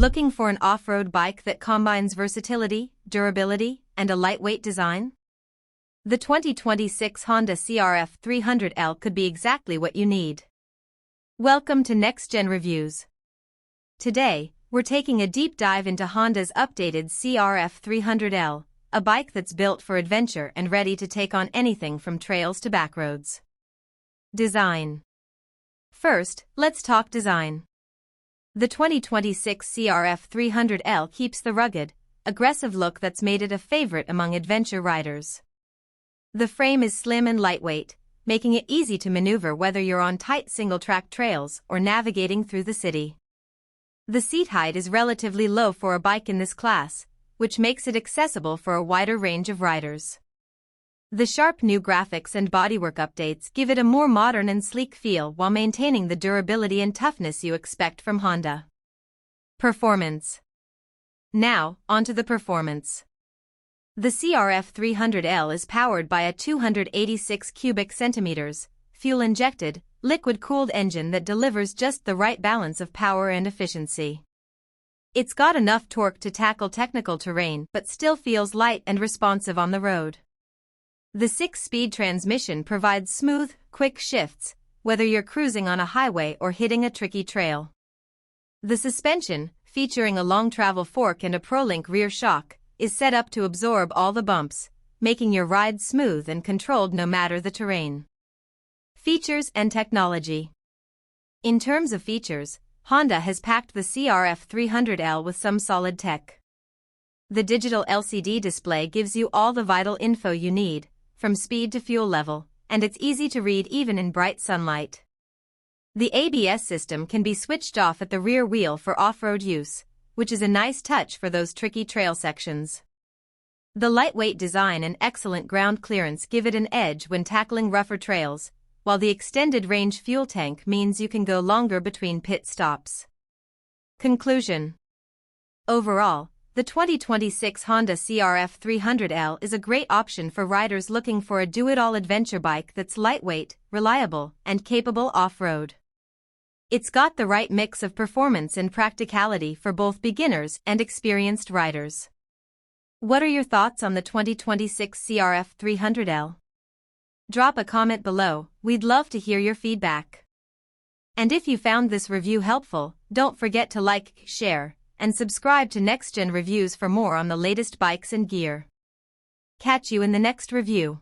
Looking for an off-road bike that combines versatility, durability, and a lightweight design? The 2026 Honda CRF300L could be exactly what you need. Welcome to Next Gen Reviews. Today, we're taking a deep dive into Honda's updated CRF300L, a bike that's built for adventure and ready to take on anything from trails to backroads. Design. First, let's talk design. The 2026 CRF300L keeps the rugged, aggressive look that's made it a favorite among adventure riders. The frame is slim and lightweight, making it easy to maneuver whether you're on tight single-track trails or navigating through the city. The seat height is relatively low for a bike in this class, which makes it accessible for a wider range of riders. The sharp new graphics and bodywork updates give it a more modern and sleek feel while maintaining the durability and toughness you expect from Honda. Performance. Now, onto the performance. The CRF300L is powered by a 286 cubic centimeters, fuel-injected, liquid-cooled engine that delivers just the right balance of power and efficiency. It's got enough torque to tackle technical terrain but still feels light and responsive on the road. The 6-speed transmission provides smooth, quick shifts, whether you're cruising on a highway or hitting a tricky trail. The suspension, featuring a long travel fork and a ProLink rear shock, is set up to absorb all the bumps, making your ride smooth and controlled no matter the terrain. Features and technology. In terms of features, Honda has packed the CRF300L with some solid tech. The digital LCD display gives you all the vital info you need, from speed to fuel level, and it's easy to read even in bright sunlight. The ABS system can be switched off at the rear wheel for off-road use, which is a nice touch for those tricky trail sections. The lightweight design and excellent ground clearance give it an edge when tackling rougher trails, while the extended range fuel tank means you can go longer between pit stops. Conclusion. Overall, the 2026 Honda CRF300L is a great option for riders looking for a do-it-all adventure bike that's lightweight, reliable, and capable off-road. It's got the right mix of performance and practicality for both beginners and experienced riders. What are your thoughts on the 2026 CRF300L? Drop a comment below, we'd love to hear your feedback. And if you found this review helpful, don't forget to like, share, and subscribe to Next Gen Reviews for more on the latest bikes and gear. Catch you in the next review.